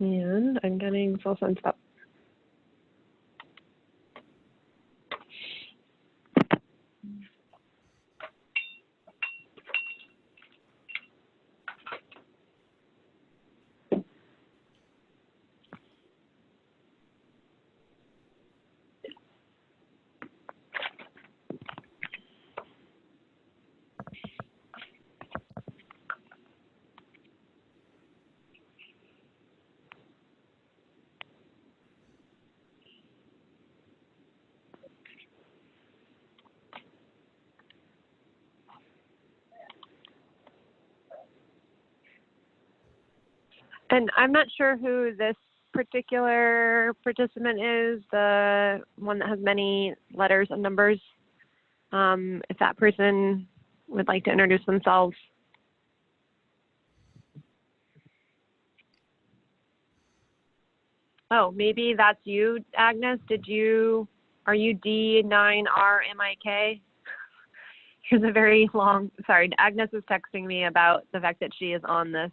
And I'm getting full sense up. And I'm not sure who this particular participant is, the one that has many letters and numbers. If that person would like to introduce themselves. Oh, maybe that's you, Agnes. Are you D9RMIK? Here's a very long, sorry, Agnes is texting me about the fact that she is on this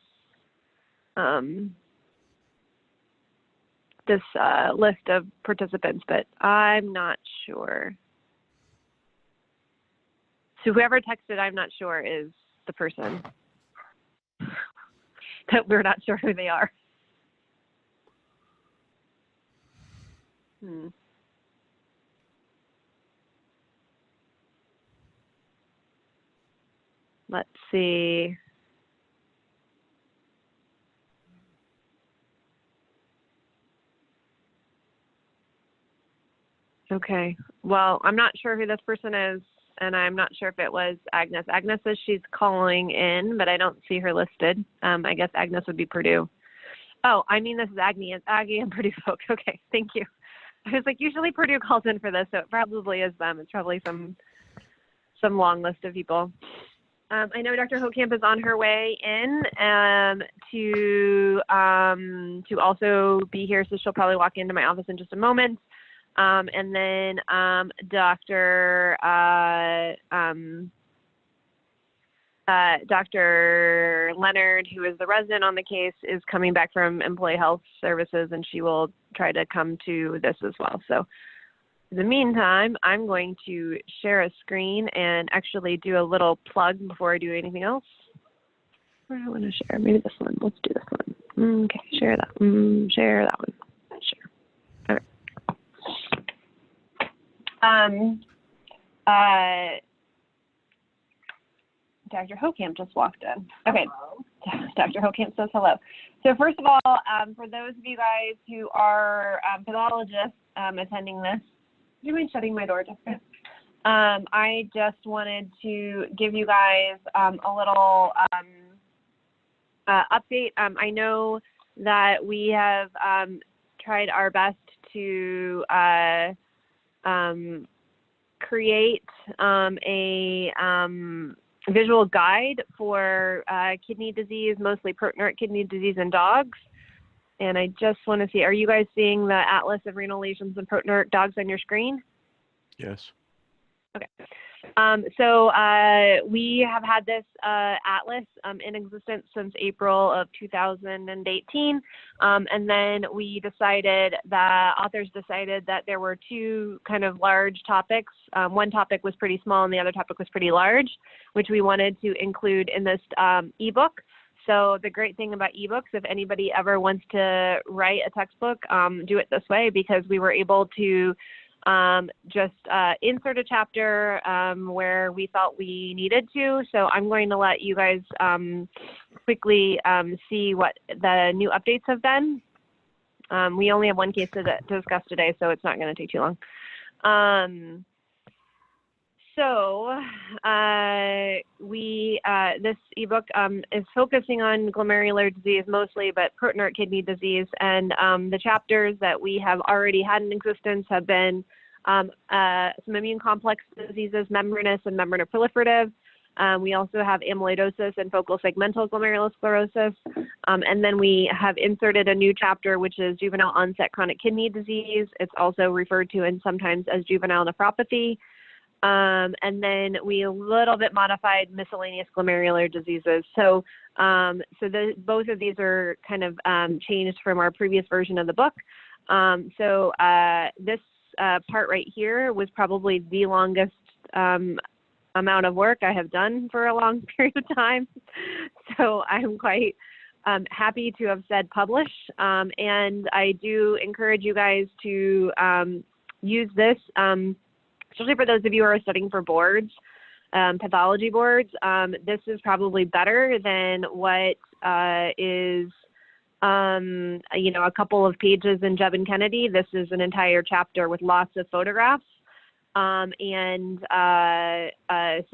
list of participants, but I'm not sure. So whoever texted, I'm not sure, is the person that we're not sure who they are. Let's see. Okay, well, I'm not sure who this person is, and I'm not sure if it was Agnes. Agnes says she's calling in, but I don't see her listed. I guess Agnes would be Purdue. Oh, I mean, this is Aggie and Purdue folk. Okay, thank you. I was like, usually Purdue calls in for this, so it probably is them. It's probably some long list of people. I know Dr. Hokamp is on her way in to also be here, so she'll probably walk into my office in just a moment. And then Dr. Leonard, who is the resident on the case, is coming back from Employee Health Services, and she will try to come to this as well. So in the meantime, I'm going to share a screen and actually do a little plug before I do anything else. Where do I want to share? Maybe this one. Let's do this one. Okay, share that. Share that one. Share. Dr. Hokamp just walked in. Okay, hello. Dr. Hokamp says hello. So first of all, for those of you guys who are pathologists attending this, do you mind shutting my door, Jessica? I just wanted to give you guys a little update. I know that we have tried our best to create a visual guide for kidney disease, mostly proteinuric kidney disease in dogs. And I just want to see, are you guys seeing the Atlas of Renal Lesions and Proteinuric Dogs on your screen? Yes. Okay. So we have had this atlas in existence since April of 2018. And then we decided, the authors decided that there were two kind of large topics. One topic was pretty small and the other topic was pretty large, which we wanted to include in this ebook. So the great thing about ebooks, if anybody ever wants to write a textbook, do it this way, because we were able to just insert a chapter where we thought we needed to. So I'm going to let you guys quickly see what the new updates have been. We only have one case to discuss today, so it's not going to take too long. This ebook is focusing on glomerular disease mostly, but proteinuric kidney disease. And the chapters that we have already had in existence have been some immune complex diseases, membranous and membranoproliferative. We also have amyloidosis and focal segmental glomerulosclerosis. And then we have inserted a new chapter, which is juvenile onset chronic kidney disease. It's also referred to and sometimes as juvenile nephropathy. And then we a little bit modified miscellaneous glomerular diseases. So, both of these are kind of changed from our previous version of the book. This part right here was probably the longest amount of work I have done for a long period of time. So I'm quite happy to have said publish. And I do encourage you guys to use this, especially for those of you who are studying for boards, pathology boards. This is probably better than what is, a couple of pages in Jeb and Kennedy. This is an entire chapter with lots of photographs. So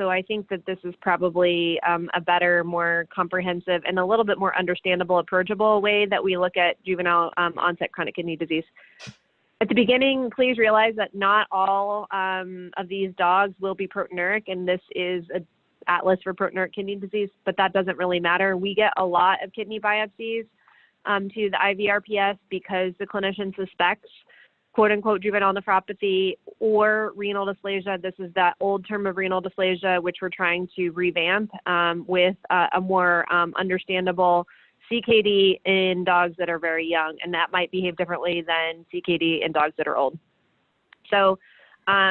I think that this is probably a better, more comprehensive, and a little bit more understandable, approachable way that we look at juvenile onset chronic kidney disease. At the beginning, please realize that not all of these dogs will be proteinuric, and this is an atlas for proteinuric kidney disease, but that doesn't really matter. We get a lot of kidney biopsies to the IVRPS because the clinician suspects quote-unquote juvenile nephropathy or renal dysplasia. This is that old term of renal dysplasia, which we're trying to revamp with a more understandable CKD in dogs that are very young, and that might behave differently than CKD in dogs that are old. So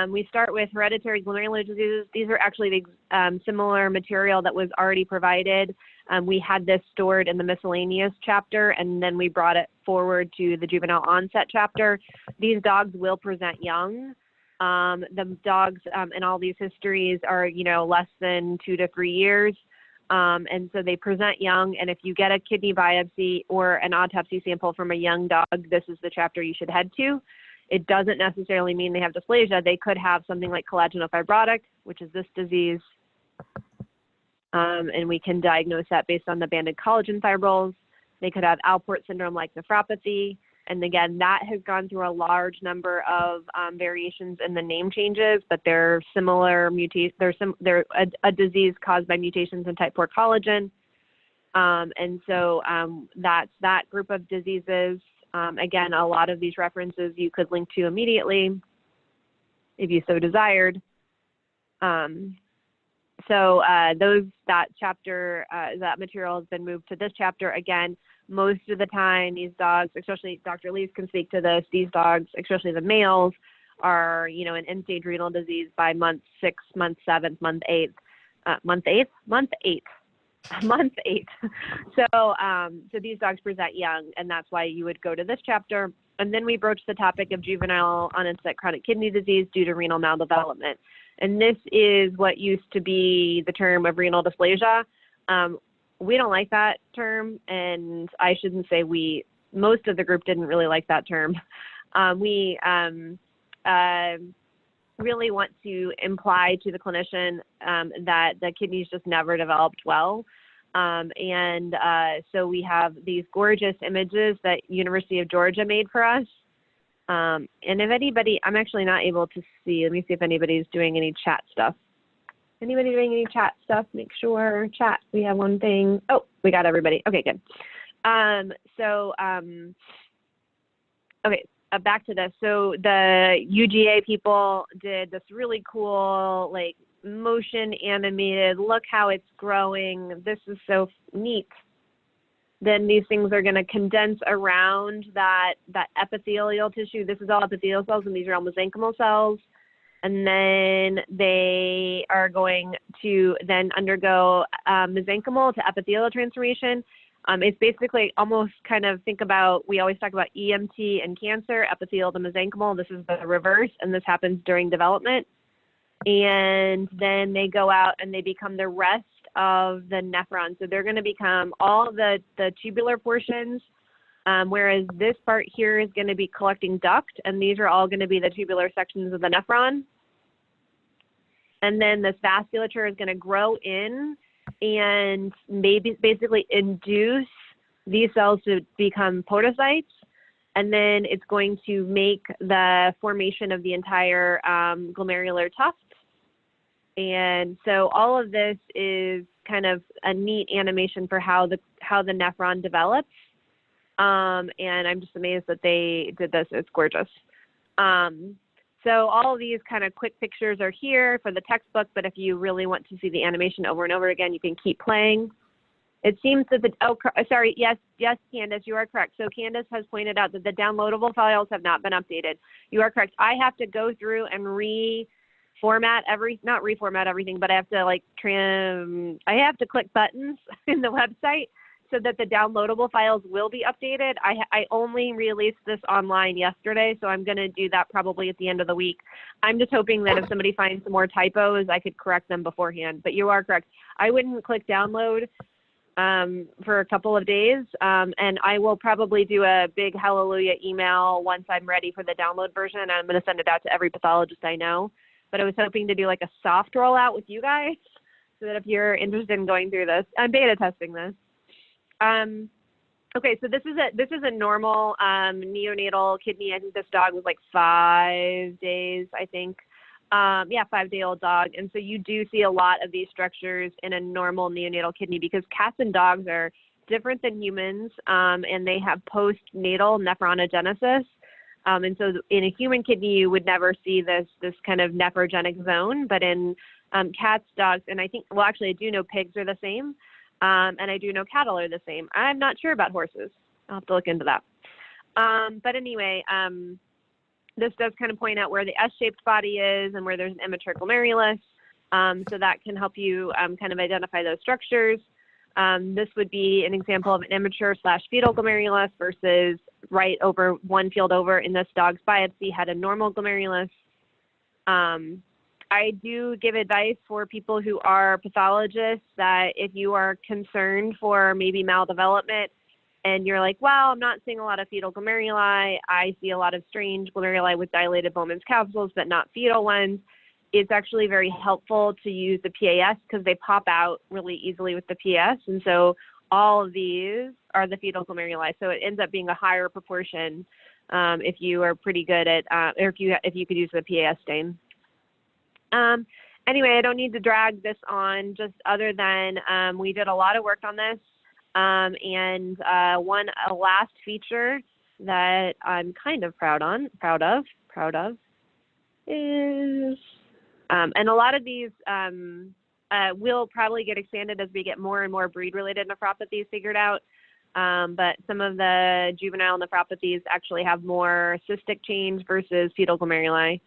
we start with hereditary glomerular diseases. These are actually the similar material that was already provided. We had this stored in the miscellaneous chapter, and then we brought it forward to the juvenile onset chapter. These dogs will present young. The dogs in all these histories are, less than 2 to 3 years. And so they present young, and if you get a kidney biopsy or an autopsy sample from a young dog, this is the chapter you should head to. It doesn't necessarily mean they have dysplasia. They could have something like collagenofibrotic, which is this disease. And we can diagnose that based on the banded collagen fibrils. They could have Alport syndrome like nephropathy. And again, that has gone through a large number of variations in the name changes, but they're similar mutations. They're a disease caused by mutations in type 4 collagen. And so that's that group of diseases. Again, a lot of these references you could link to immediately if you so desired. That chapter, that material has been moved to this chapter. Again, most of the time, these dogs, especially Dr. Lees can speak to this, these dogs, especially the males, are, in end-stage renal disease by month 6, month 7, month 8. So these dogs present young, and that's why you would go to this chapter. And then we broach the topic of juvenile onset chronic kidney disease due to renal maldevelopment. And this is what used to be the term of renal dysplasia. We don't like that term, and I shouldn't say we, most of the group didn't really like that term. We really want to imply to the clinician that the kidneys just never developed well. So we have these gorgeous images that University of Georgia made for us. And if anybody, I'm actually not able to see, let me see if anybody's doing any chat stuff. Anybody doing any chat stuff? Make sure chat, we have one thing. Oh, we got everybody. Okay, good. Okay, back to this. So the UGA people did this really cool, like, motion animated, look how it's growing. This is so neat. Then these things are going to condense around that epithelial tissue. This is all epithelial cells, and these are all mesenchymal cells. And then they are going to then undergo mesenchymal to epithelial transformation. It's basically almost kind of think about, we always talk about EMT and cancer, epithelial to mesenchymal. This is the reverse, and this happens during development. And then they go out and they become the rest of the nephron. So they're going to become all the tubular portions, whereas this part here is going to be collecting duct, and these are all going to be the tubular sections of the nephron. And then this vasculature is going to grow in and maybe basically induce these cells to become podocytes. And then it's going to make the formation of the entire glomerular tuft. And so all of this is kind of a neat animation for how the nephron develops. And I'm just amazed that they did this. It's gorgeous. So all of these kind of quick pictures are here for the textbook, but if you really want to see the animation over and over again, you can keep playing. It seems that yes, Candace, you are correct. So Candace has pointed out that the downloadable files have not been updated. You are correct. I have to go through and not reformat everything, but I have to I have to click buttons in the website so that the downloadable files will be updated. I only released this online yesterday, so I'm going to do that probably at the end of the week. I'm just hoping that if somebody finds some more typos, I could correct them beforehand. But you are correct. I wouldn't click download for a couple of days, and I will probably do a big hallelujah email once I'm ready for the download version. And I'm going to send it out to every pathologist I know. But I was hoping to do like a soft rollout with you guys so that if you're interested in going through this, I'm beta testing this. Okay, so this is a normal neonatal kidney. I think this dog was like 5 days, I think. 5-day-old dog. And so you do see a lot of these structures in a normal neonatal kidney because cats and dogs are different than humans, and they have postnatal nephronogenesis. And so in a human kidney, you would never see this kind of nephrogenic zone, but in cats, dogs, and I do know pigs are the same. And I do know cattle are the same. I'm not sure about horses. I'll have to look into that. But anyway, this does kind of point out where the S-shaped body is and where there's an immature glomerulus. So that can help you kind of identify those structures. This would be an example of an immature/fetal glomerulus versus right over one field over in this dog's biopsy had a normal glomerulus. I do give advice for people who are pathologists that if you are concerned for maybe maldevelopment and you're like, well, I'm not seeing a lot of fetal glomeruli, I see a lot of strange glomeruli with dilated Bowman's capsules, but not fetal ones, it's actually very helpful to use the PAS because they pop out really easily with the PAS. And so all of these are the fetal glomeruli. So it ends up being a higher proportion if you are pretty good at, or if you could use the PAS stain. Anyway, I don't need to drag this on, just other than we did a lot of work on this. And a last feature that I'm kind of proud of is, and a lot of these will probably get expanded as we get more and more breed-related nephropathies figured out. But some of the juvenile nephropathies actually have more cystic change versus fetal glomeruli.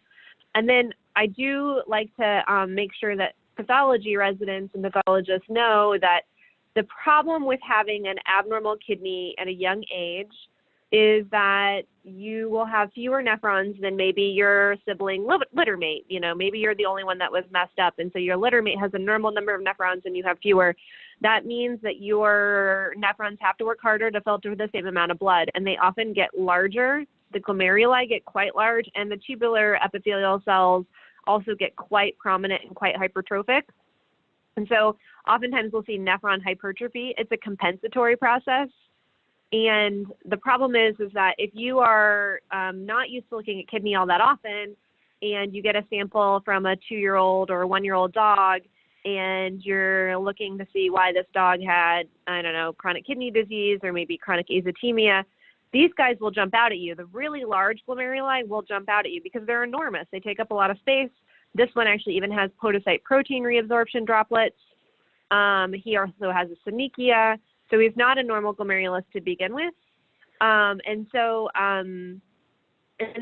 And then I do like to make sure that pathology residents and pathologists know that the problem with having an abnormal kidney at a young age is that you will have fewer nephrons than maybe your sibling litter mate. You know, maybe you're the only one that was messed up, and so your litter mate has a normal number of nephrons and you have fewer. That means that your nephrons have to work harder to filter the same amount of blood, and they often get larger. The glomeruli get quite large, and the tubular epithelial cells also get quite prominent and quite hypertrophic. And so oftentimes we'll see nephron hypertrophy. It's a compensatory process. And the problem is that if you are not used to looking at kidney all that often, and you get a sample from a 2-year-old or a 1-year-old dog, and you're looking to see why this dog had, I don't know, chronic kidney disease or maybe chronic azotemia, these guys will jump out at you. The really large glomeruli will jump out at you because they're enormous. They take up a lot of space. This one actually even has podocyte protein reabsorption droplets. He also has a synechia. So he's not a normal glomerulus to begin with. And so in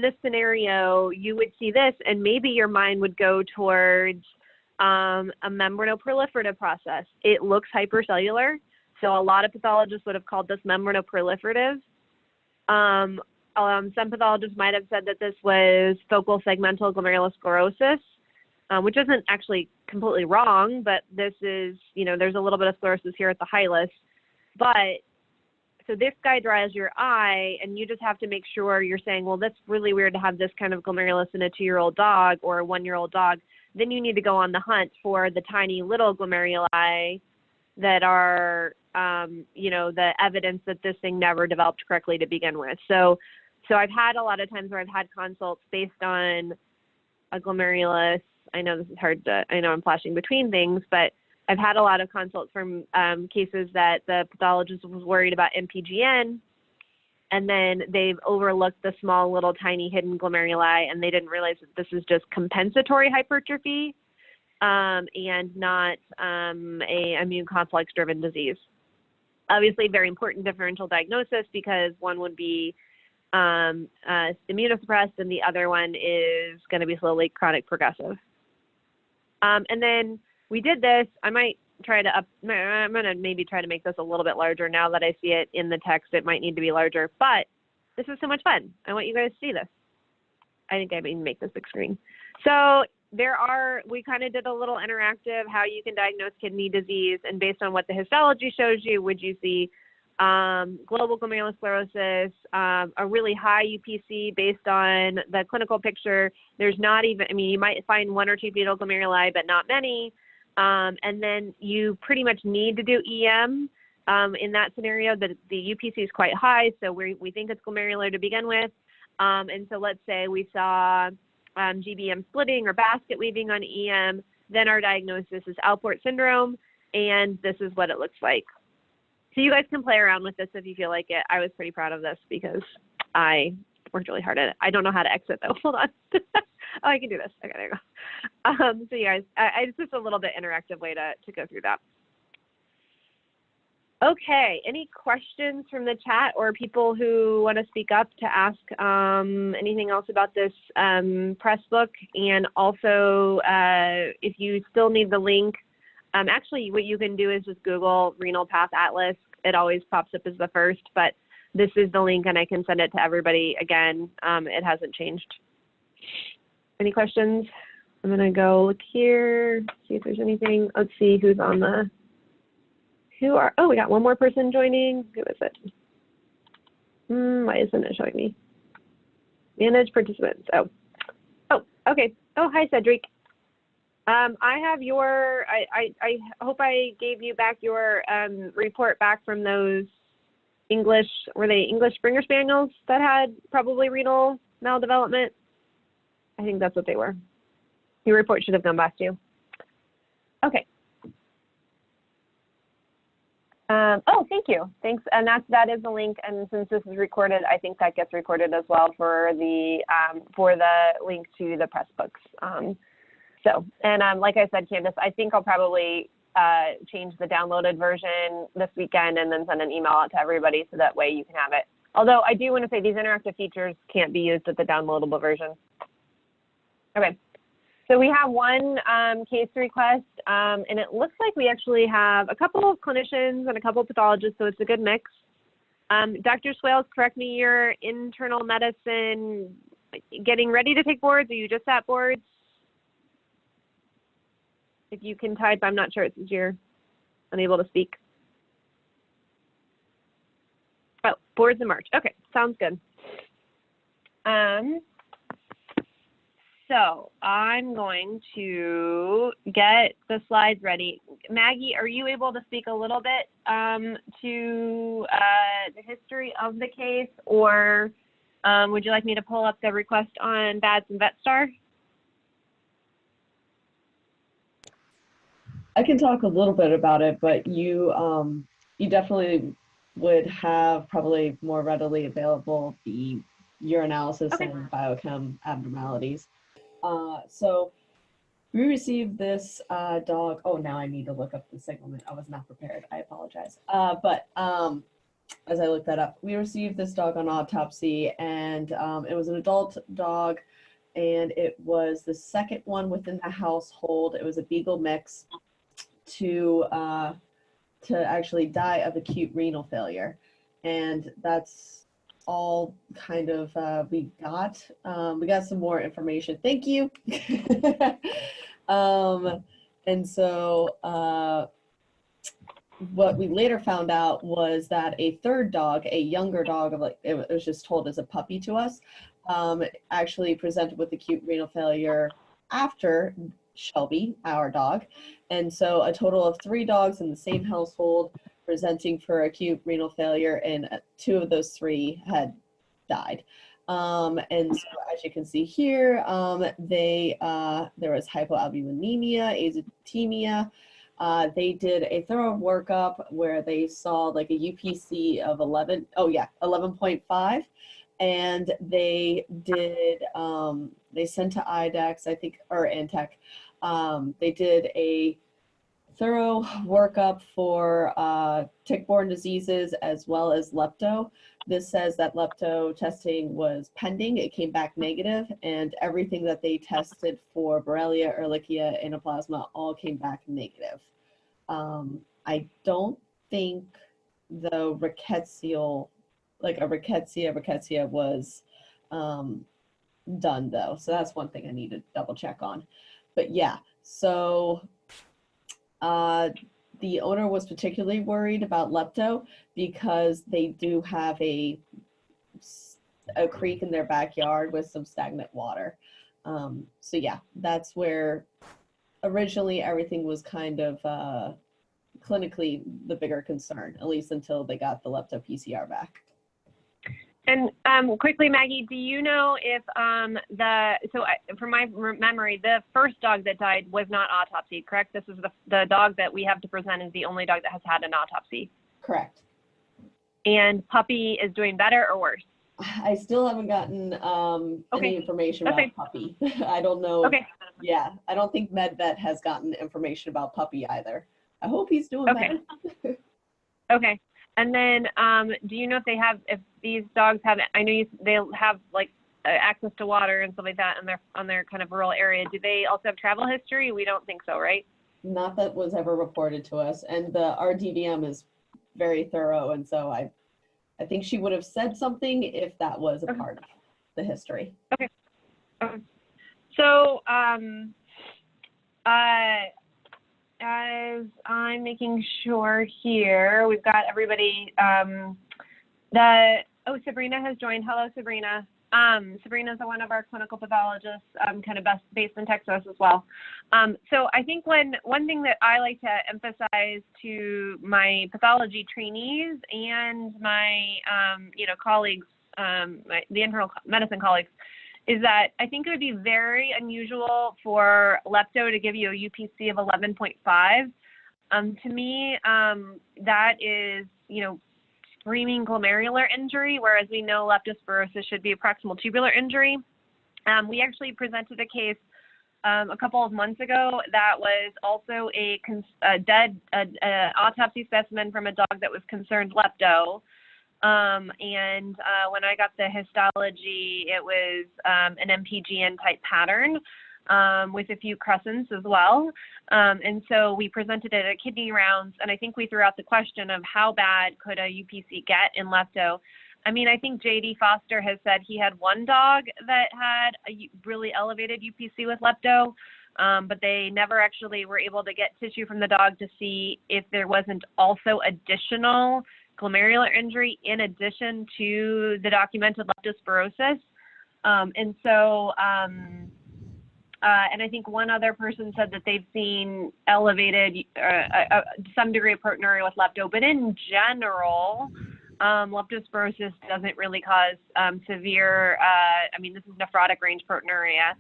this scenario, you would see this, and maybe your mind would go towards a membranoproliferative process. It looks hypercellular. So a lot of pathologists would have called this membranoproliferative. Some pathologists might have said that this was focal segmental glomerulosclerosis, which isn't actually completely wrong, but this is, there's a little bit of sclerosis here at the hilus. But so this guy dries your eye, and you just have to make sure you're saying, well, that's really weird to have this kind of glomerulus in a 2-year-old dog or a 1-year-old dog. Then you need to go on the hunt for the tiny little glomeruli that are, the evidence that this thing never developed correctly to begin with. So I've had a lot of times where I've had consults based on a glomerulus. I know this is hard I know I'm flashing between things, but I've had a lot of consults from cases that the pathologist was worried about MPGN, and then they've overlooked the small little tiny hidden glomeruli, and they didn't realize that this is just compensatory hypertrophy and not a immune complex driven disease. Obviously, very important differential diagnosis because one would be immunosuppressed and the other one is going to be slowly chronic progressive. And then we did this. I'm going to maybe try to make this a little bit larger now that I see it in the text. It might need to be larger, but this is so much fun. I want you guys to see this. I think I may make this big screen. So we kind of did a little interactive how you can diagnose kidney disease, and based on what the histology shows you, would you see global glomerulosclerosis, a really high UPC based on the clinical picture. There's not even, I mean, you might find one or two fetal glomeruli, but not many. And then you pretty much need to do EM in that scenario. The UPC is quite high, so we think it's glomerular to begin with. And so let's say we saw GBM splitting or basket weaving on EM, then our diagnosis is Alport syndrome, and this is what it looks like. So you guys can play around with this if you feel like it. I was pretty proud of this because I worked really hard at it. I don't know how to exit though. Hold on. Oh, I can do this. Okay, there you go. So you guys, it's just a little bit interactive way to go through that. Okay, any questions from the chat or people who want to speak up to ask anything else about this press book? And also, if you still need the link, actually what you can do is just Google Renal Path Atlas. It always pops up as the first, but this is the link and I can send it to everybody again. It hasn't changed. Any questions? I'm gonna go look here, see if there's anything. Let's see who's on the, oh, we got one more person joining. Who is it? Why isn't it showing me? Manage participants, oh, okay. Oh, hi Cedric. I have your, I hope I gave you back your report back from those English, were they English Springer Spaniels that had probably renal maldevelopment? I think that's what they were. Your report should have gone back to you. Okay. Oh, thank you. Thanks. And that is the link. And since this is recorded, I think that gets recorded as well for the link to the press books. Like I said, Candace, I think I'll probably change the downloaded version this weekend and then send an email out to everybody so that way you can have it. Although I do want to say these interactive features can't be used with the downloadable version. Okay, so we have one case request, and it looks like we actually have a couple of clinicians and a couple of pathologists, so it's a good mix. Dr. Swales, correct me, you're internal medicine, getting ready to take boards, or you just at boards? If you can type, I'm not sure it's you're unable to speak. Oh, boards in March. Okay, sounds good. So I'm going to get the slides ready. Maggie, are you able to speak a little bit to the history of the case, or would you like me to pull up the request on BADS and VetStar? I can talk a little bit about it, but you definitely would have probably more readily available the urinalysis Okay. and biochem abnormalities. So we received this dog. Oh, now I need to look up the signalment. I was not prepared. I apologize. But as I looked that up, we received this dog on autopsy, and it was an adult dog, and it was the second one within the household. It was a beagle mix to actually die of acute renal failure, and that's all kind of we got some more information. Thank you. And so what we later found out was that a third dog, a younger dog, of like it was just told as a puppy to us, actually presented with acute renal failure after Shelby, our dog. And so a total of 3 dogs in the same household presenting for acute renal failure, and 2 of those 3 had died. And so as you can see here, there was hypoalbuminemia, azotemia, They did a thorough workup where they saw like a UPC of 11.5, and they did, they sent to IDEX, I think, or Antec. They did a thorough workup for tick-borne diseases as well as lepto. This says that lepto testing was pending. It came back negative, and everything that they tested for Borrelia, Ehrlichia, Anaplasma all came back negative. I don't think the rickettsial, like a rickettsia was done though. So that's one thing I need to double check on. But yeah, so the owner was particularly worried about lepto because they do have a creek in their backyard with some stagnant water. So yeah, that's where originally everything was kind of clinically the bigger concern, at least until they got the lepto PCR back. And quickly, Maggie, do you know if from my memory, the first dog that died was not autopsied, correct? This is the dog that we have to present is the only dog that has had an autopsy. Correct. And puppy is doing better or worse? I still haven't gotten any information about puppy. I don't know. Okay. Yeah, I don't think MedVet has gotten information about puppy either. I hope he's doing better. Okay. And then, do you know if these dogs have? I know they'll have like access to water and stuff like that, on their kind of rural area. Do they also have travel history? We don't think so, right? Not that was ever reported to us, and our DVM is very thorough, and so I think she would have said something if that was a part of the history. Okay. So, as I'm making sure here, we've got everybody, Sabrina has joined. Hello, Sabrina. Sabrina is one of our clinical pathologists, kind of based in Texas as well. So I think one thing that I like to emphasize to my pathology trainees and my, colleagues, the internal medicine colleagues, is that I think it would be very unusual for lepto to give you a UPC of 11.5. To me, that is, screaming glomerular injury, whereas we know leptospirosis should be a proximal tubular injury. We actually presented a case a couple of months ago that was also a dead autopsy specimen from a dog that was concerned lepto. And when I got the histology, it was an MPGN type pattern with a few crescents as well. And so we presented it at kidney rounds, and I think we threw out the question of how bad could a UPC get in lepto. I mean, I think J.D. Foster has said he had one dog that had a really elevated UPC with lepto, but they never actually were able to get tissue from the dog to see if there wasn't also additional glomerular injury in addition to the documented leptospirosis. And I think one other person said that they've seen elevated, some degree of proteinuria with lepto, but in general, leptospirosis doesn't really cause severe, this is nephrotic range proteinuria.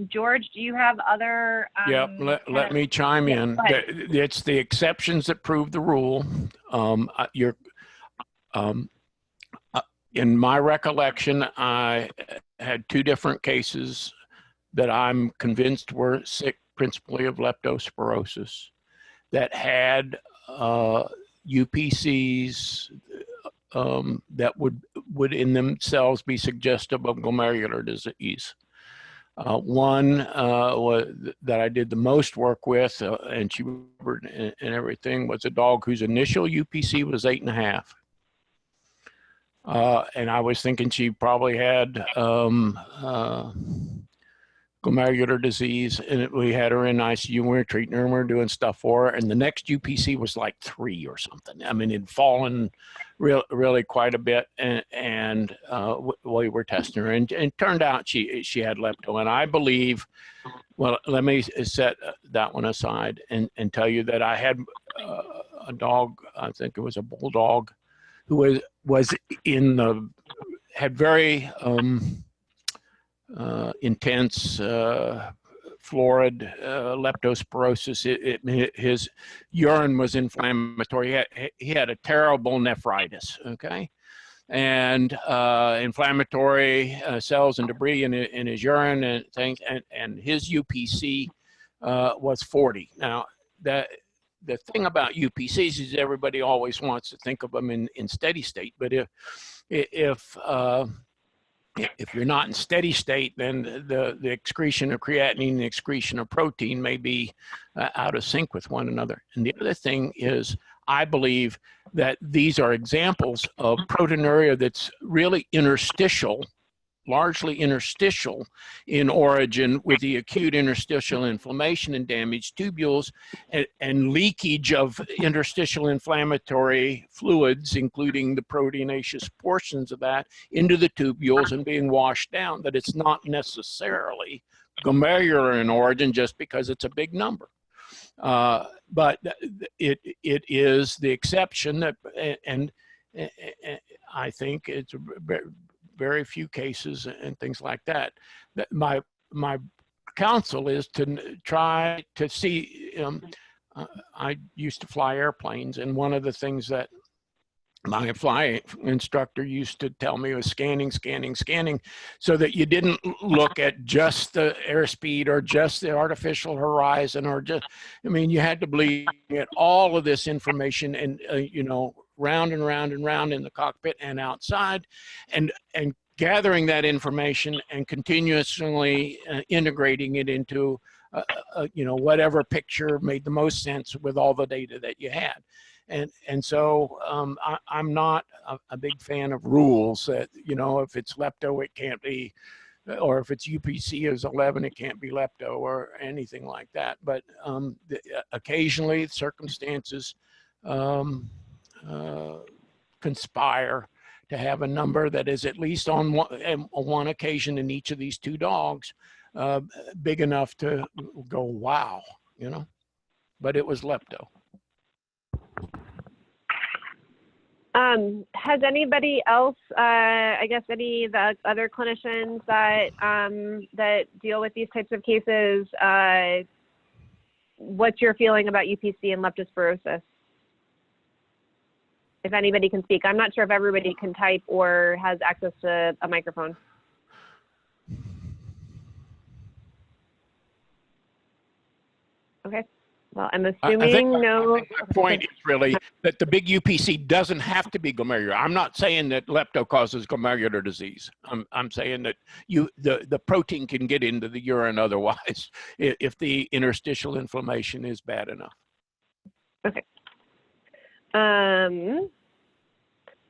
George, do you have other? Let me chime in. It's the exceptions that prove the rule. In my recollection, I had two different cases that I'm convinced were sick principally of leptospirosis that had UPCs that would in themselves be suggestive of glomerular disease. One that I did the most work with, and she and everything, was a dog whose initial UPC was 8.5. And I was thinking she probably had glomerular disease, and we had her in ICU. We were treating her and we were doing stuff for her. And the next UPC was like 3 or something. I mean, it'd fallen really quite a bit. And we were testing her, and turned out she had lepto. And I believe, well, let me set that one aside and tell you that I had a dog, I think it was a bulldog, who had very intense florid leptospirosis. His urine was inflammatory. He had a terrible nephritis, okay? And inflammatory cells and debris in his urine and things, and his UPC was 40. Now, the thing about UPCs is everybody always wants to think of them in steady state, but if you're not in steady state, then the excretion of creatinine and the excretion of protein may be out of sync with one another. And the other thing is, I believe that these are examples of proteinuria that's really interstitial, largely interstitial in origin, with the acute interstitial inflammation and damaged tubules and leakage of interstitial inflammatory fluids, including the proteinaceous portions of that, into the tubules and being washed down, that it's not necessarily glomerular in origin just because it's a big number. But it is the exception that, and I think it's very few cases and things like that. My counsel is to try to see, I used to fly airplanes, and one of the things that my flying instructor used to tell me was scanning, so that you didn't look at just the airspeed or just the artificial horizon or just, I mean, you had to bleed at all of this information and, you know, round and round and round in the cockpit and outside, and gathering that information and continuously integrating it into, you know, whatever picture made the most sense with all the data that you had. And so I'm not a big fan of rules that, you know, if it's lepto, it can't be, or if it's UPC is 11, it can't be lepto or anything like that. But occasionally circumstances conspire to have a number that is, at least on one occasion in each of these two dogs, big enough to go, wow, you know, but it was lepto. Has anybody else, I guess any of the other clinicians that, that deal with these types of cases, what's your feeling about UPC and leptospirosis? If anybody can speak. I'm not sure if everybody can type or has access to a microphone. Okay. Well, I'm assuming I think no. my point is really that the big UPC doesn't have to be glomerular. I'm not saying that lepto causes glomerular disease. I'm saying that the protein can get into the urine otherwise if the interstitial inflammation is bad enough. Okay.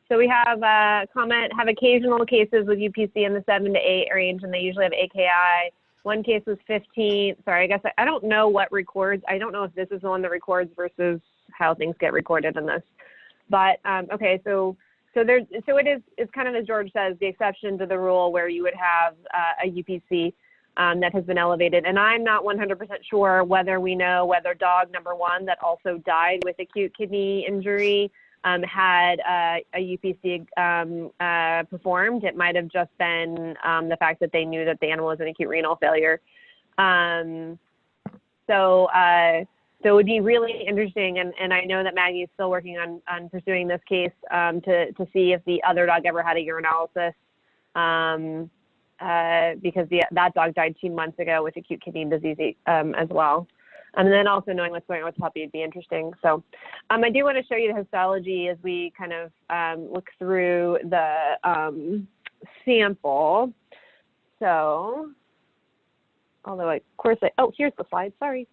So we have a comment, have occasional cases with UPC in the 7 to 8 range, and they usually have AKI. One case was 15. Sorry, I guess I don't know what records. I don't know if this is the one that records versus how things get recorded in this. But okay, so it's kind of, as George says, the exception to the rule where you would have a UPC that has been elevated. And I'm not 100% sure whether we know whether dog number 1 that also died with acute kidney injury had a UPC performed. It might have just been the fact that they knew that the animal was in acute renal failure. So it would be really interesting, and I know that Maggie is still working on pursuing this case to see if the other dog ever had a urinalysis, because that dog died 2 months ago with acute kidney disease as well. And then also knowing what's going on with the puppy would be interesting. So I do want to show you the histology as we kind of look through the sample. So, although of course oh, here's the slide, sorry.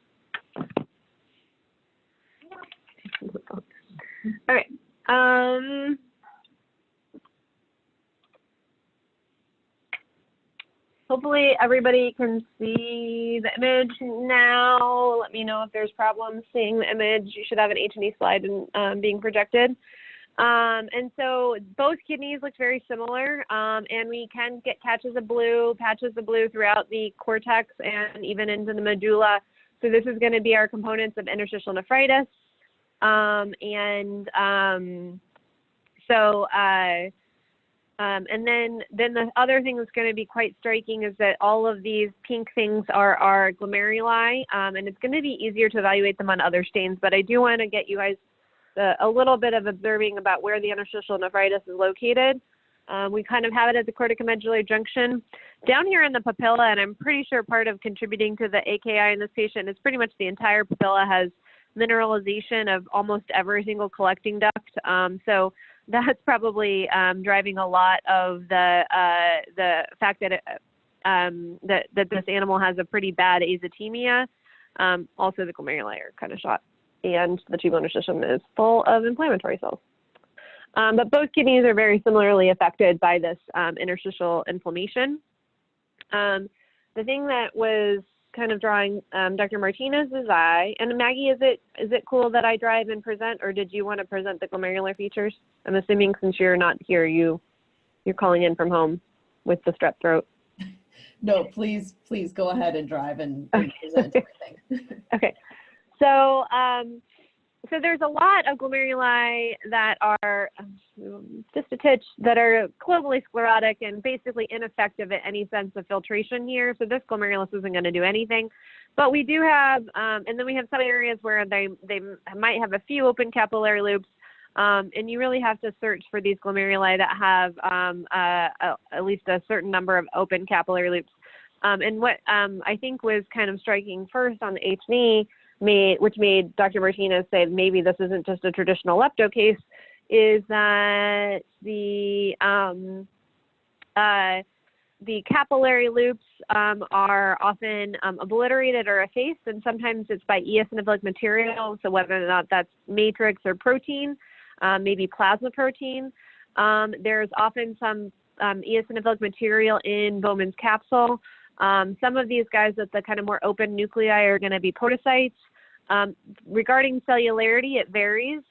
All right. Hopefully everybody can see the image now. Let me know if there's problems seeing the image. You should have an H&E slide being projected. And so both kidneys look very similar, and we can get patches of blue throughout the cortex and even into the medulla. So this is going to be our components of interstitial nephritis. And then the other thing that's going to be quite striking is that all of these pink things are glomeruli, and it's going to be easier to evaluate them on other stains, but I do want to get you guys a little bit of observing about where the interstitial nephritis is located. We kind of have it at the corticomedullary junction. Down here in the papilla, and I'm pretty sure part of contributing to the AKI in this patient is pretty much the entire papilla has mineralization of almost every single collecting duct. So that's probably driving a lot of the fact that that this animal has a pretty bad azotemia. Also, the glomeruli are kind of shot, and the tubular system is full of inflammatory cells. But both kidneys are very similarly affected by this interstitial inflammation. The thing that was kind of drawing Dr. Martinez's eye, and Maggie, is it cool that I drive and present, or did you want to present the glomerular features? I'm assuming since you're not here, you're calling in from home with the strep throat. No, please go ahead and drive and present everything. Okay, so so there's a lot of glomeruli that are just a titch that are globally sclerotic and basically ineffective at any sense of filtration here. So this glomerulus isn't going to do anything. But we do have, and then we have some areas where they might have a few open capillary loops. And you really have to search for these glomeruli that have at least a certain number of open capillary loops. And what I think was kind of striking first on the H&E, which made Dr. Martinez say maybe this isn't just a traditional lepto case, is that the capillary loops are often obliterated or effaced, and sometimes it's by eosinophilic material, so whether or not that's matrix or protein, maybe plasma protein. There's often some eosinophilic material in Bowman's capsule. Some of these guys with the kind of more open nuclei are going to be podocytes. Regarding cellularity, it varies.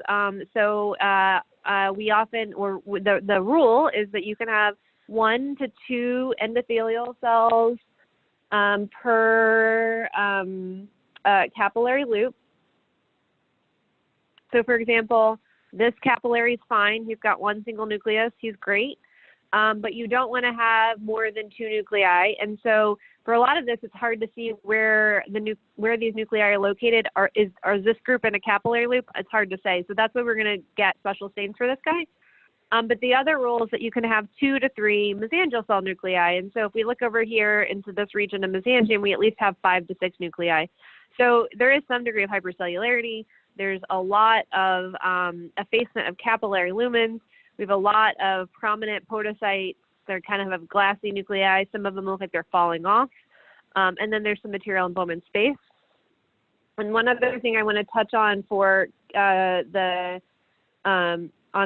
We often, or the rule is that you can have 1 to 2 endothelial cells per capillary loop. So for example, this capillary is fine. He's got 1 single nucleus. He's great. But you don't want to have more than 2 nuclei. And so for a lot of this, it's hard to see where these nuclei are located. Is this group in a capillary loop? It's hard to say. So that's why we're going to get special stains for this guy. But the other rule is that you can have 2 to 3 mesangial cell nuclei. And so if we look over here into this region of mesangium, we at least have 5 to 6 nuclei. So there is some degree of hypercellularity. There's a lot of effacement of capillary lumens. We have a lot of prominent podocytes. They're kind of have glassy nuclei. Some of them look like they're falling off. And then there's some material in Bowman's space. And one other thing I want to touch on for on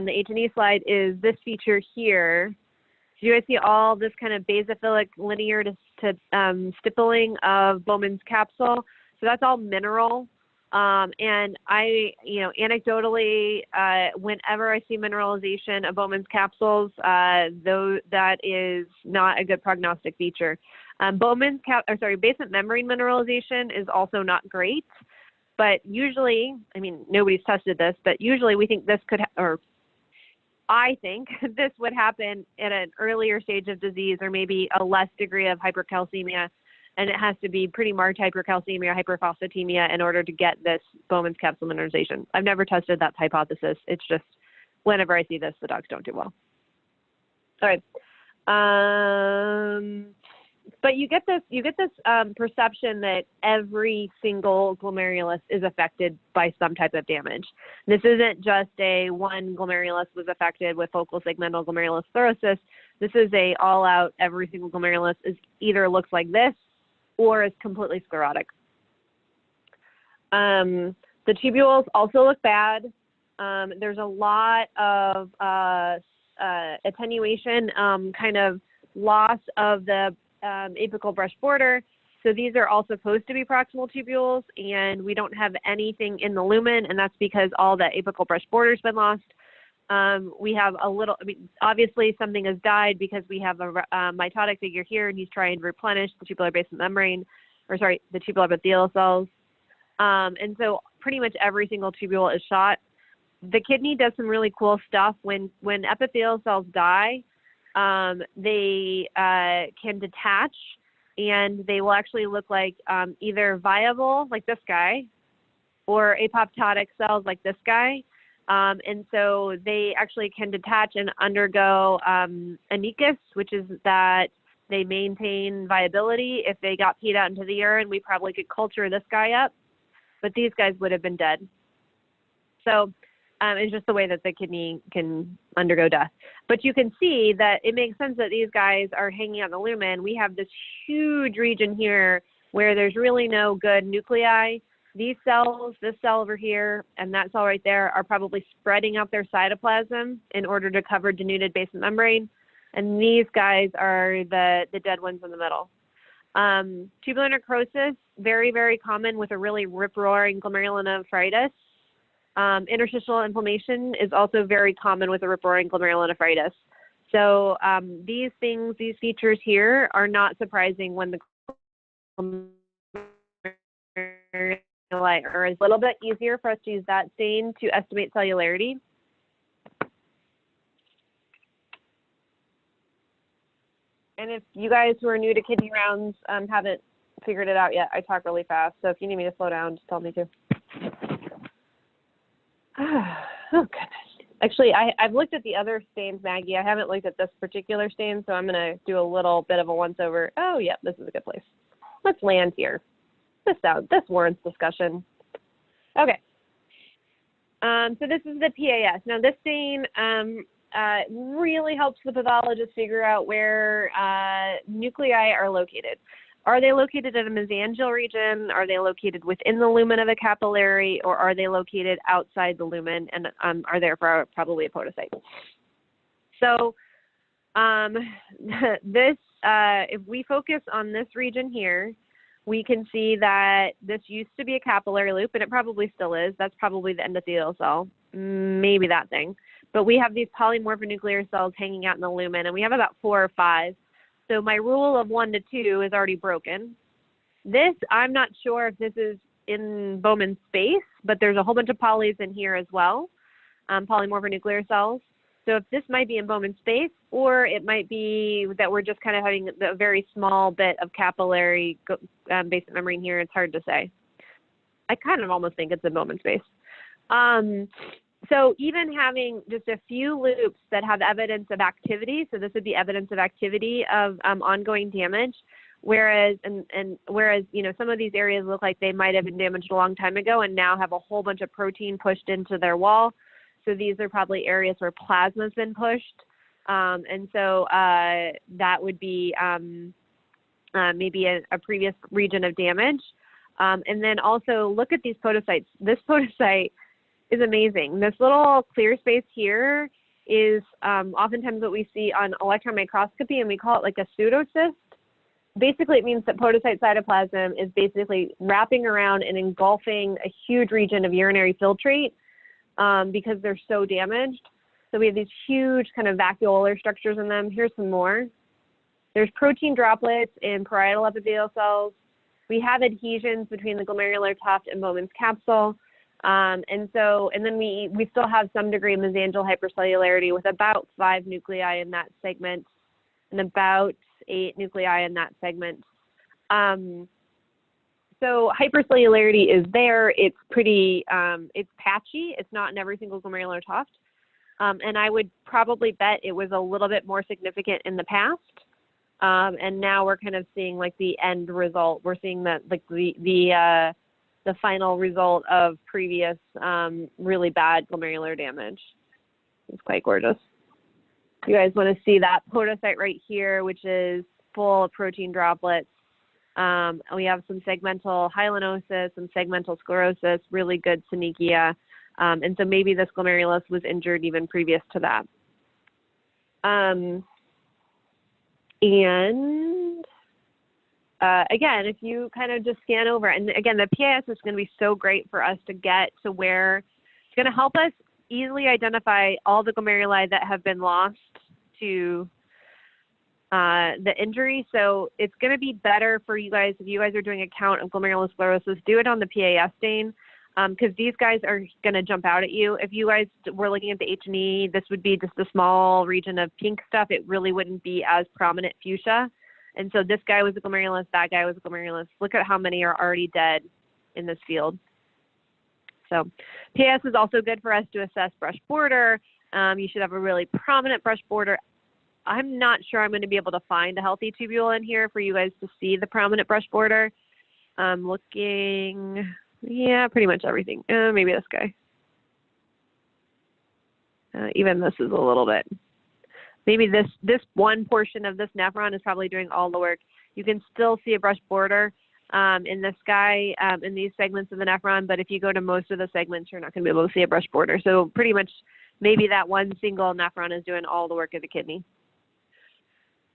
the H&E slide is this feature here. Do you guys see all this kind of basophilic linear to stippling of Bowman's capsule? So that's all mineral. And I, anecdotally, whenever I see mineralization of Bowman's capsules, though that is not a good prognostic feature. Basement membrane mineralization is also not great, but usually, nobody's tested this, but usually we think this could, I think this would happen at an earlier stage of disease or maybe a less degree of hypercalcemia. And it has to be pretty marked hypercalcemia, hyperphosphatemia in order to get this Bowman's capsule mineralization. I've never tested that hypothesis. It's just whenever I see this, the dogs don't do well. All right. But you get this perception that every single glomerulus is affected by some type of damage. This isn't just one glomerulus was affected with focal segmental glomerulosclerosis. This is a all-out, every single glomerulus is either looks like this or is completely sclerotic. The tubules also look bad. There's a lot of attenuation, kind of loss of the apical brush border. So these are all supposed to be proximal tubules, and we don't have anything in the lumen, and that's because all the apical brush border's been lost. We have a little, obviously something has died because we have a mitotic figure here, and he's trying to replenish the tubular basement membrane, the tubular epithelial cells. And so pretty much every single tubule is shot. The kidney does some really cool stuff. When epithelial cells die, they can detach, and they will actually look like either viable, like this guy, or apoptotic cells like this guy. And so they actually can detach and undergo anechis, which is that they maintain viability. If they got peed out into the urine, we probably could culture this guy up, but these guys would have been dead. So it's just the way that the kidney can undergo death. But you can see that it makes sense that these guys are hanging out in the lumen. We have this huge region here where there's really no good nuclei. These cells, this cell over here, and that cell right there are probably spreading out their cytoplasm in order to cover denuded basement membrane. And these guys are the dead ones in the middle. Tubular necrosis, very, very common with a really rip-roaring glomerulonephritis. Interstitial inflammation is also very common with a rip-roaring glomerulonephritis. So these things, these features here are not surprising when the or it's a little bit easier for us to use that stain to estimate cellularity. And if you guys who are new to kidney rounds haven't figured it out yet, I talk really fast. So if you need me to slow down, just tell me to. Oh, goodness. Actually, I've looked at the other stains, Maggie. I haven't looked at this particular stain, so I'm going to do a little bit of a once-over. Oh, yeah, this is a good place. Let's land here. This warrants discussion. Okay. So this is the PAS. Now, this stain really helps the pathologist figure out where nuclei are located. Are they located in a mesangial region? Are they located within the lumen of a capillary? Or are they located outside the lumen and are there for probably a podocyte? So if we focus on this region here, we can see that this used to be a capillary loop, and it probably still is. That's probably the endothelial cell, maybe that thing. But we have these polymorphonuclear cells hanging out in the lumen, and we have about 4 or 5. So my rule of 1 to 2 is already broken. This, I'm not sure if this is in Bowman's space, but there's a whole bunch of polys in here as well, polymorphonuclear cells. So if this might be in Bowman's space, or it might be that we're just kind of having a very small bit of capillary basement membrane here. It's hard to say. I kind of almost think it's in Bowman's space. So even having just a few loops that have evidence of activity, so this would be evidence of activity of ongoing damage, whereas you know, some of these areas look like they might have been damaged a long time ago and now have a whole bunch of protein pushed into their wall. So these are probably areas where plasma's been pushed. And so that would be maybe a previous region of damage. And then also look at these podocytes. This podocyte is amazing. This little clear space here is oftentimes what we see on electron microscopy, and we call it like a pseudocyst. Basically, it means that podocyte cytoplasm is basically wrapping around and engulfing a huge region of urinary filtrate because they're so damaged. So we have these huge kind of vacuolar structures in them. Here's some more. There's protein droplets in parietal epithelial cells. We have adhesions between the glomerular tuft and Bowman's capsule. And then we still have some degree of mesangial hypercellularity with about 5 nuclei in that segment and about 8 nuclei in that segment. So hypercellularity is there. It's pretty, it's patchy. It's not in every single glomerular tuft. And I would probably bet it was a little bit more significant in the past. And now we're kind of seeing like the end result. We're seeing that like the final result of previous really bad glomerular damage. It's quite gorgeous. You guys want to see that podocyte right here, which is full of protein droplets. We have some segmental hyalinosis, some segmental sclerosis, really good synechia. And so maybe this glomerulus was injured even previous to that. Again, if you kind of just scan over, and again, the PAS is going to be so great for us to get to where it's going to help us easily identify all the glomeruli that have been lost to the injury. So it's going to be better for you guys if you guys are doing a count of glomerulosclerosis, do it on the PAS stain. because these guys are going to jump out at you. If you guys were looking at the H&E, this would be just a small region of pink stuff. It really wouldn't be as prominent fuchsia. And so this guy was a glomerulus, that guy was a glomerulus. Look at how many are already dead in this field. So PS is also good for us to assess brush border. You should have a really prominent brush border. I'm not sure I'm going to be able to find a healthy tubule in here for you guys to see the prominent brush border. Looking, yeah, pretty much everything. Maybe this guy. Even this is a little bit. Maybe this one portion of this nephron is probably doing all the work. You can still see a brush border in this guy, in these segments of the nephron, but if you go to most of the segments, you're not going to be able to see a brush border. So pretty much maybe that one single nephron is doing all the work of the kidney.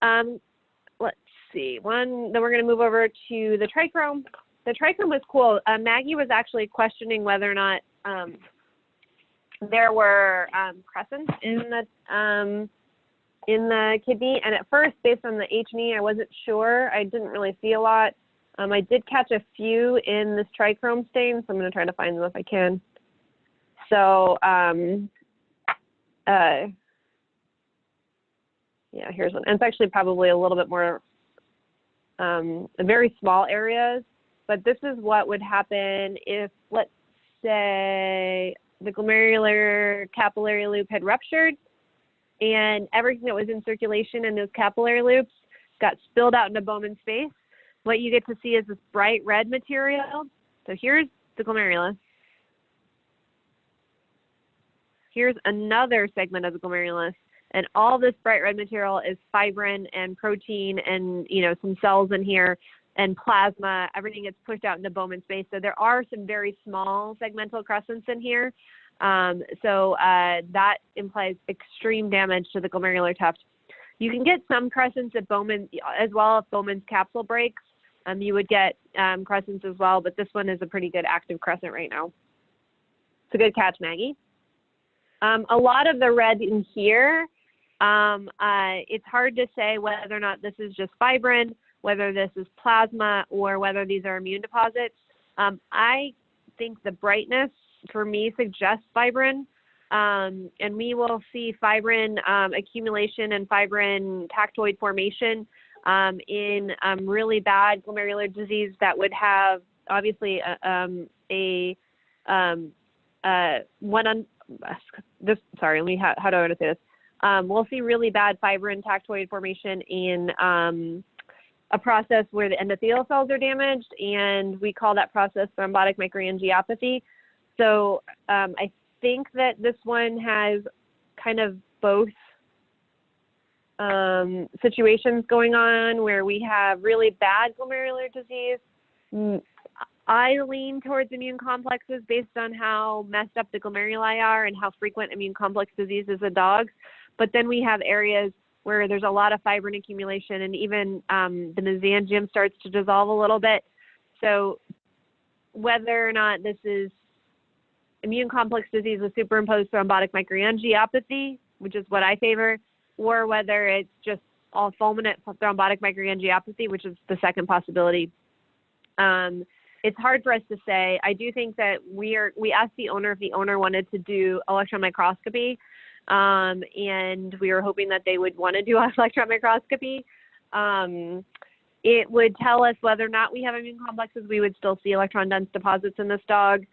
Let's see. Then we're going to move over to the trichrome. The trichrome was cool. Maggie was actually questioning whether or not there were crescents in the kidney. And at first, based on the H&E, I wasn't sure. I didn't really see a lot. I did catch a few in this trichrome stain, so I'm going to try to find them if I can. So, yeah, here's one. And it's actually probably a little bit more, very small areas. But this is what would happen if, let's say, the glomerular capillary loop had ruptured and everything that was in circulation in those capillary loops got spilled out into Bowman space. What you get to see is this bright red material. So here's the glomerulus. Here's another segment of the glomerulus. And all this bright red material is fibrin and protein and, you know, some cells in here and plasma. Everything gets pushed out into Bowman space. So there are some very small segmental crescents in here. That implies extreme damage to the glomerular tuft. You can get some crescents at Bowman as well if Bowman's capsule breaks. You would get crescents as well, but this one is a pretty good active crescent right now. It's a good catch, Maggie. A lot of the red in here, it's hard to say whether or not this is just fibrin, whether this is plasma, or whether these are immune deposits. I think the brightness for me suggests fibrin, and we will see fibrin accumulation and fibrin tactoid formation in really bad glomerular disease that would have obviously how do I want to say this? We'll see really bad fibrin tactoid formation in a process where the endothelial cells are damaged, and we call that process thrombotic microangiopathy. So I think that this one has kind of both situations going on where we have really bad glomerular disease. I lean towards immune complexes based on how messed up the glomeruli are and how frequent immune complex disease is in dogs. But then we have areas where there's a lot of fibrin accumulation, and even the mesangium starts to dissolve a little bit. So whether or not this is immune complex disease with superimposed thrombotic microangiopathy, which is what I favor, or whether it's just all fulminant thrombotic microangiopathy, which is the second possibility. It's hard for us to say. I do think that we asked the owner if the owner wanted to do electron microscopy, and we were hoping that they would want to do electron microscopy. It would tell us whether or not we have immune complexes. We would still see electron dense deposits in this dog.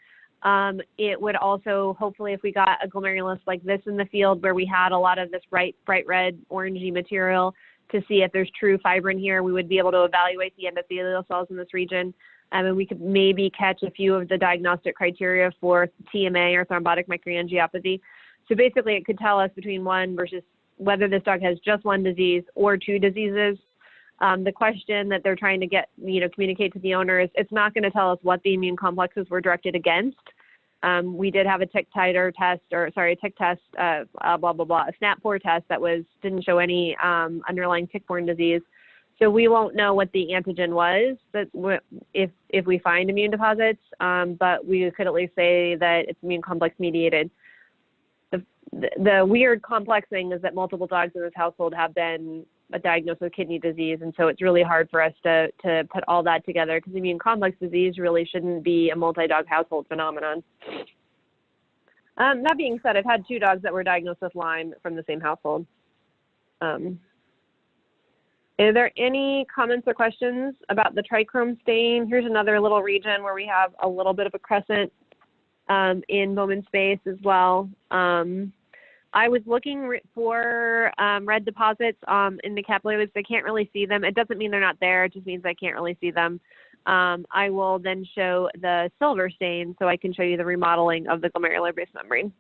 It would also, hopefully, if we got a glomerulus like this in the field where we had a lot of this bright red orangey material, to see if there's true fibrin here, we would be able to evaluate the endothelial cells in this region. And we could maybe catch a few of the diagnostic criteria for TMA or thrombotic microangiopathy. So basically, it could tell us between one versus whether this dog has just one disease or two diseases. The question that they're trying to get, communicate to the owner is it's not going to tell us what the immune complexes were directed against. We did have a tick titer test, a tick test, a SNAP4 test that didn't show any underlying tick-borne disease. So we won't know what the antigen was if we find immune deposits, but we could at least say that it's immune complex mediated. The weird complex thing is that multiple dogs in this household have been a diagnosis of kidney disease. And so it's really hard for us to put all that together, because immune complex disease really shouldn't be a multi-dog household phenomenon. That being said, I've had 2 dogs that were diagnosed with Lyme from the same household. Are there any comments or questions about the trichrome stain? Here's another little region where we have a little bit of a crescent in Bowman space as well. I was looking for red deposits in the capillary loops. I can't really see them. It doesn't mean they're not there. It just means I can't really see them. I will then show the silver stain, so I can show you the remodeling of the glomerular base membrane.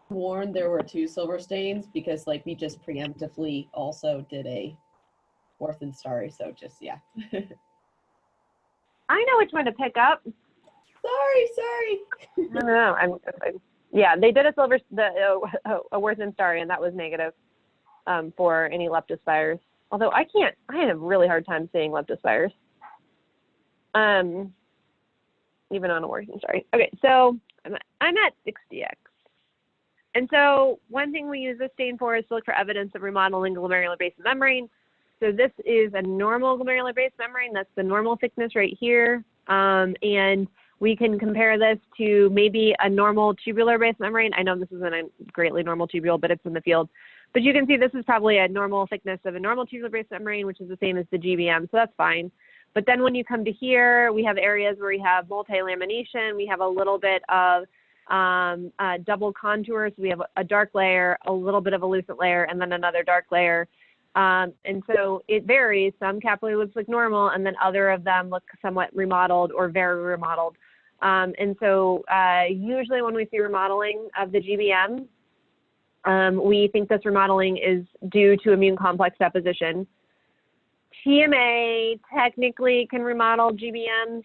Warned there were 2 silver stains because like we just preemptively also did a orphan starry, so just yeah. I know which one to pick up. Sorry. No, yeah, they did a Worthen starry, and that was negative for any leptospires. Although I have a really hard time seeing leptospires, even on a Worthen starry. Okay, so I'm at 60x. And so one thing we use this stain for is to look for evidence of remodeling glomerular base membrane. So this is a normal glomerular base membrane. That's the normal thickness right here. And we can compare this to maybe a normal tubular base membrane. I know this isn't a greatly normal tubule, but it's in the field. But you can see this is probably a normal thickness of a normal tubular base membrane, which is the same as the GBM, so that's fine. But then when you come to here, we have areas where we have multi-lamination. We have a little bit of double contours. We have a dark layer, a little bit of a lucent layer, and then another dark layer. And so it varies. Some capillary loops look normal, and then other of them look somewhat remodeled or very remodeled. And so usually when we see remodeling of the GBM, we think this remodeling is due to immune complex deposition. TMA technically can remodel GBMs,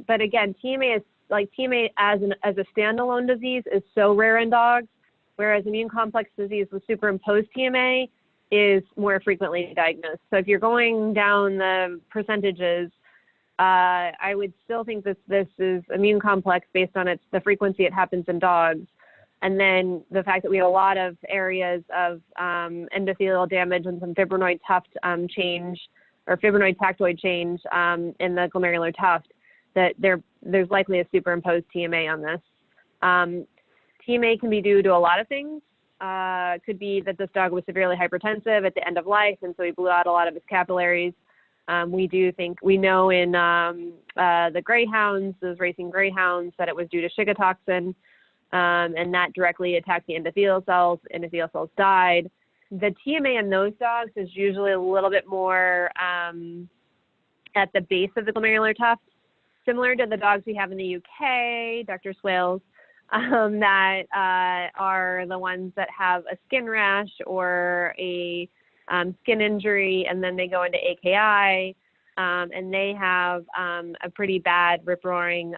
but again, TMA as a standalone disease is so rare in dogs, whereas immune complex disease with superimposed TMA is more frequently diagnosed. So if you're going down the percentages, I would still think this is immune complex based on the frequency it happens in dogs. And then the fact that we have a lot of areas of endothelial damage and some fibrinoid tuft change or fibrinoid tactoid change in the glomerular tuft, that there's likely a superimposed TMA on this. TMA can be due to a lot of things. Could be that this dog was severely hypertensive at the end of life, and so he blew out a lot of his capillaries. We know in the greyhounds, those racing greyhounds, that it was due to Shiga toxin, and that directly attacked the endothelial cells. Endothelial cells died. The TMA in those dogs is usually a little bit more at the base of the glomerular tuft, similar to the dogs we have in the UK, Dr. Swales, that are the ones that have a skin rash or a skin injury, and then they go into AKI, and they have a pretty bad rip-roaring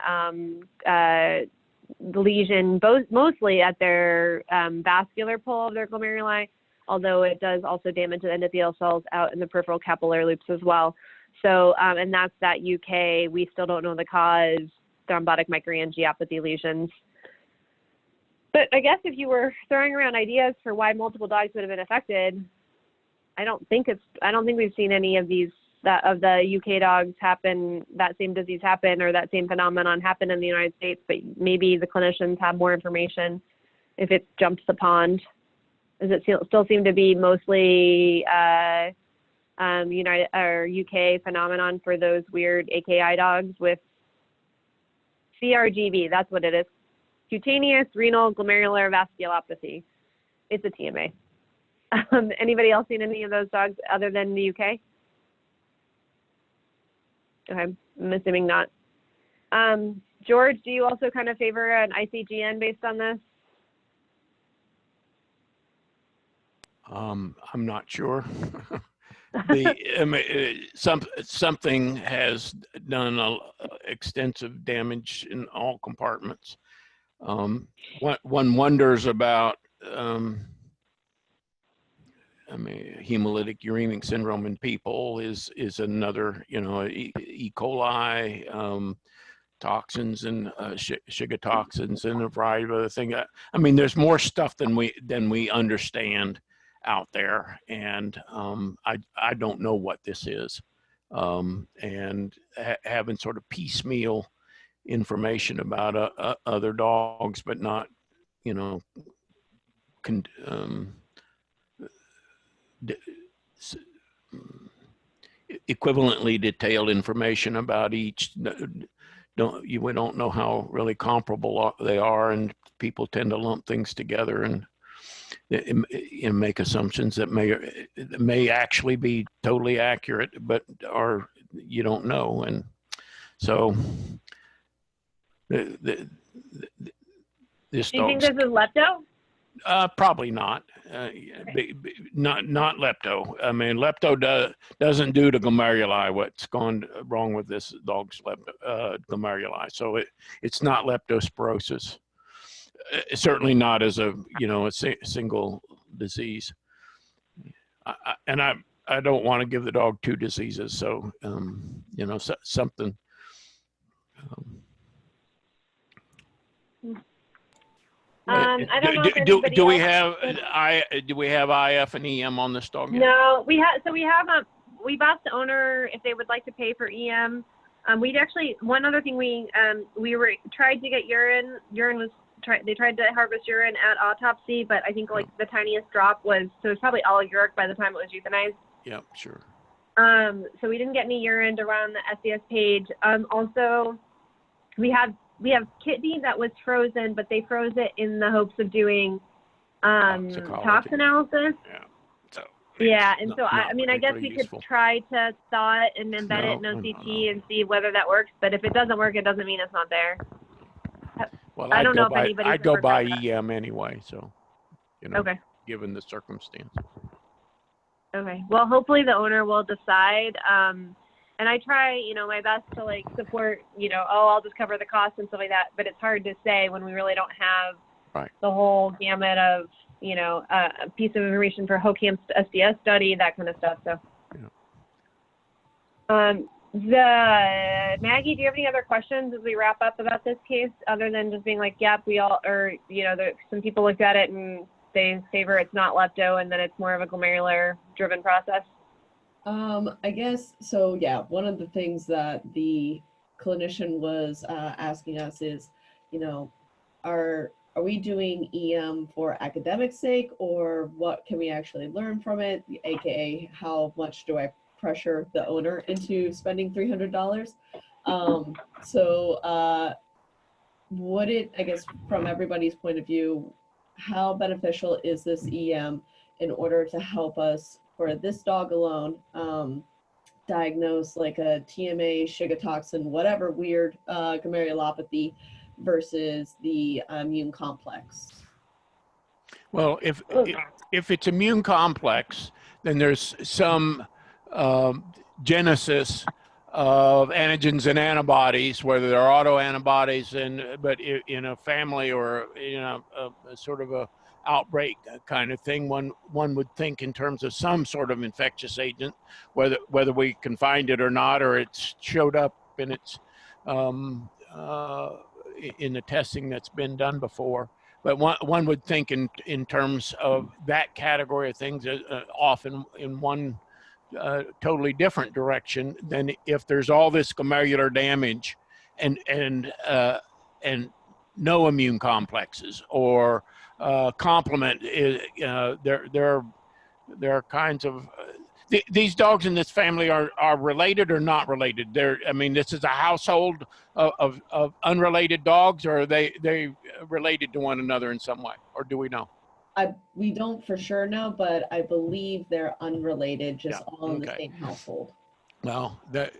lesion, mostly at their vascular pole of their glomeruli, although it does also damage the endothelial cells out in the peripheral capillary loops as well. So, and that's that UK. We still don't know the cause, thrombotic microangiopathy lesions. But I guess if you were throwing around ideas for why multiple dogs would have been affected, I don't think we've seen any of these of the UK dogs that same disease happen, or that same phenomenon happen in the United States. But maybe the clinicians have more information if it jumps the pond. Does it still seem to be mostly United or UK phenomenon for those weird AKI dogs with CRGV? That's what it is. Cutaneous renal glomerular vasculopathy. It's a TMA. Anybody else seen any of those dogs other than the UK? Okay, I'm assuming not. George, do you also kind of favor an ICGN based on this? I'm not sure. Something has done extensive damage in all compartments. One wonders about hemolytic uremic syndrome in people is another, E. coli. toxins and sugar toxins and a variety of other things. I mean, there's more stuff than we understand out there, and I don't know what this is, and having sort of piecemeal information about other dogs, but not, you know, equivalently detailed information about each. We don't know how really comparable they are, and people tend to lump things together and make assumptions that may actually be totally accurate, but you don't know. And so this Do you think this is lepto? Probably not. Not lepto. I mean, lepto doesn't do to glomeruli what's gone wrong with this dog's glomeruli. So it's not leptospirosis. Certainly not as a single disease. I don't want to give the dog two diseases. So something. I don't know if anybody do we else have IF and EM on this dog yet? No, we asked the owner if they would like to pay for EM. One other thing we tried to get urine. They tried to harvest urine at autopsy, but I think like the tiniest drop was, so it's probably all uric by the time it was euthanized. Yeah, sure. So we didn't get any urine to run the SDS page. Also, we have kidney that was frozen, but they froze it in the hopes of doing tox analysis. Yeah. So yeah, and so I mean, I guess we could try to thaw it and embed it in OCT and see whether that works. But if it doesn't work, it doesn't mean it's not there. Well, I don't know if anybody. I'd go by EM anyway, so okay. Given the circumstance. Okay. Well, hopefully the owner will decide. And I try, my best to like support, I'll just cover the costs and stuff like that. But it's hard to say when we really don't have the whole gamut of, a piece of information for Hokam's SDS study, that kind of stuff. So, Maggie, do you have any other questions as we wrap up about this case, other than just being like, yep, some people looked at it and they favor it's not lepto, and then it's more of a glomerular-driven process? I guess so. Yeah, one of the things that the clinician was asking us is, are we doing EM for academic sake, or what can we actually learn from it? AKA, how much do I pressure the owner into spending $300? Would it, I guess, from everybody's point of view, how beneficial is this EM in order to help us, for this dog alone, diagnose like a TMA, Shiga toxin, whatever weird glomerulopathy versus the immune complex? Well, if it's immune complex, then there's some genesis of antigens and antibodies, whether they're autoantibodies, but in a family or a sort of a outbreak kind of thing, one would think in terms of some sort of infectious agent, whether we can find it or not, or it's showed up and it's in the testing that's been done before. But one would think in terms of that category of things, often in one totally different direction than if there's all this glomerular damage and no immune complexes or complement. There are kinds of these dogs in this family are related or not related. This is a household of unrelated dogs, or are they related to one another in some way, or do we know? We don't for sure know, but I believe they're unrelated, just all in the same household. Well, there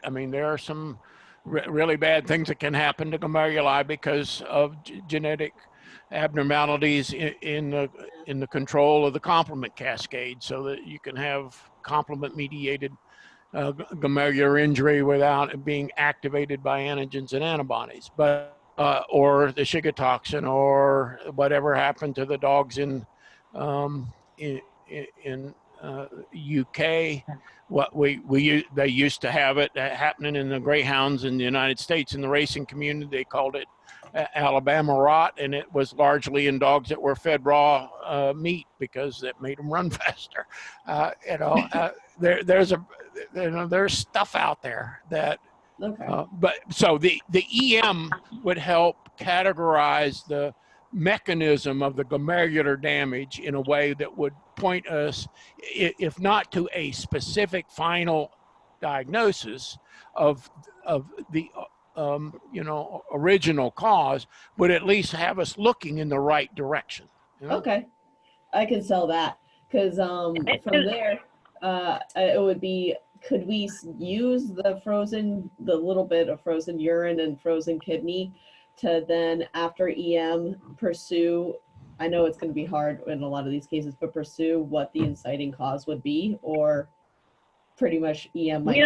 are some really bad things that can happen to glomeruli because of genetic abnormalities in the control of the complement cascade, so that you can have complement-mediated glomerular injury without it being activated by antigens and antibodies, but or the Shiga toxin, or whatever happened to the dogs in UK. They used to have it happening in the greyhounds in the United States in the racing community. They called it Alabama rot, and it was largely in dogs that were fed raw meat because it made them run faster. There's stuff out there that. Okay. But so the EM would help categorize the mechanism of the glomerular damage in a way that would point us, if not to a specific final diagnosis of the original cause, would at least have us looking in the right direction. You know? Okay, I can sell that because from there, it would be. Could we use the little bit of frozen urine and frozen kidney to then, after EM, pursue, I know it's going to be hard in a lot of these cases, but pursue what the inciting cause would be, or pretty much EM might,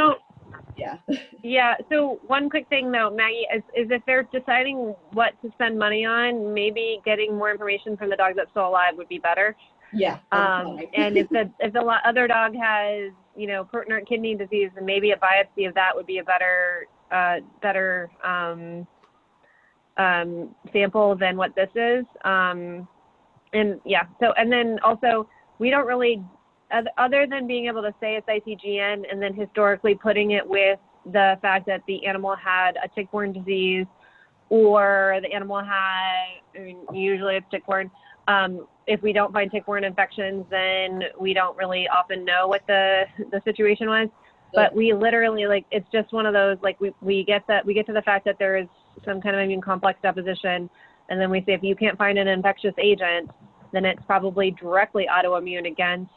yeah. Yeah, so one quick thing though, Maggie, is if they're deciding what to spend money on, maybe getting more information from the dog that's still alive would be better. Yeah. And if the other dog has, proteinuric kidney disease, then maybe a biopsy of that would be a better sample than what this is. And then also we don't really, other than being able to say it's ICGN and then historically putting it with the fact that the animal had a tick-borne disease or the animal had, usually it's tick-borne. If we don't find tick-borne infections, then we don't really often know what the situation was. But we literally, it's just one of those, we get to the fact that there is some kind of immune complex deposition, and then we say if you can't find an infectious agent, then it's probably directly autoimmune against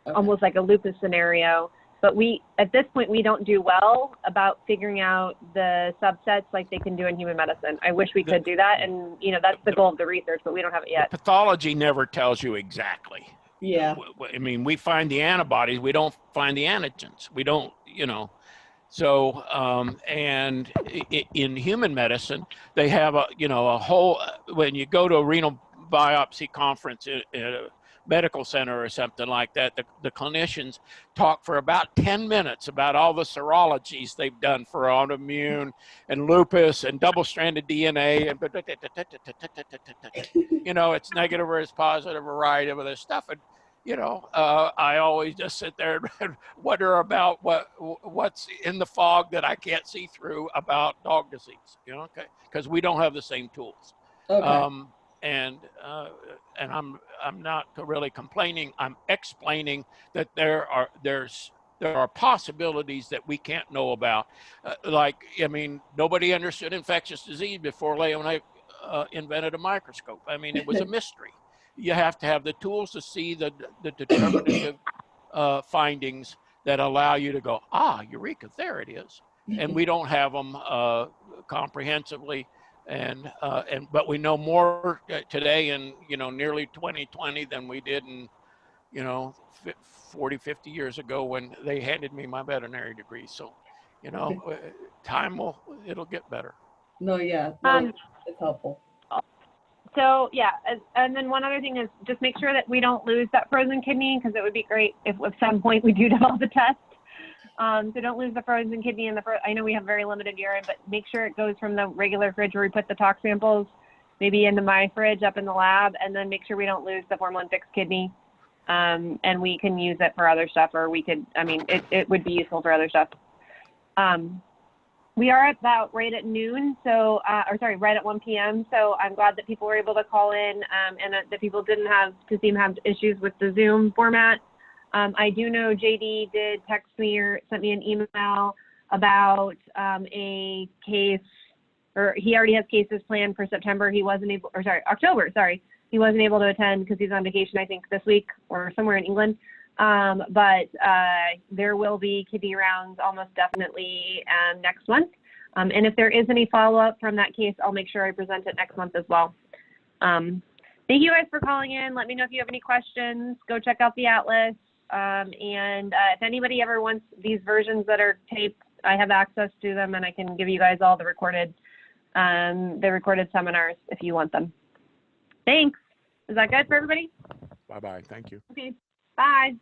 almost like a lupus scenario. But at this point, we don't do well about figuring out the subsets like they can do in human medicine. I wish we could do that. And, that's the goal of the research, but we don't have it yet. The pathology never tells you exactly. Yeah. I mean, we find the antibodies, we don't find the antigens. We don't, So, and in human medicine, they have a whole, when you go to a renal biopsy conference in a medical center or something like that, the clinicians talk for about 10 minutes about all the serologies they've done for autoimmune and lupus and double-stranded DNA and it's negative or it's positive, a variety of other stuff. And I always just sit there and wonder about what's in the fog that I can't see through about dog disease, because we don't have the same tools. Okay. And I'm not really complaining. I'm explaining that there are possibilities that we can't know about. Nobody understood infectious disease before Leon invented a microscope. It was a mystery. You have to have the tools to see the determinative findings that allow you to go, eureka, there it is. And we don't have them comprehensively. But we know more today in, nearly 2020 than we did in, 40, 50 years ago when they handed me my veterinary degree. So, it'll get better. No, yeah, it's helpful. So yeah, and then one other thing is just make sure that we don't lose that frozen kidney, because it would be great if at some point we do develop a test. So don't lose the frozen kidney and I know we have very limited urine, but make sure it goes from the regular fridge where we put the tox samples, maybe into my fridge up in the lab, and then make sure we don't lose the formalin-fixed kidney. And we can use it for other stuff, or we could, it would be useful for other stuff. We are about right at noon, right at 1 p.m. So I'm glad that people were able to call in, and that people didn't have issues with the Zoom format. I do know JD did text me or sent me an email about a case, or he already has cases planned for September. October, sorry. He wasn't able to attend because he's on vacation, I think, this week or somewhere in England. But there will be kidney rounds almost definitely next month. And if there is any follow-up from that case, I'll make sure I present it next month as well. Thank you guys for calling in. Let me know if you have any questions. Go check out the Atlas. And if anybody ever wants these versions that are taped, I have access to them, and I can give you guys all the recorded seminars if you want them. Thanks. Is that good for everybody? Bye-bye. Thank you. Okay. Bye.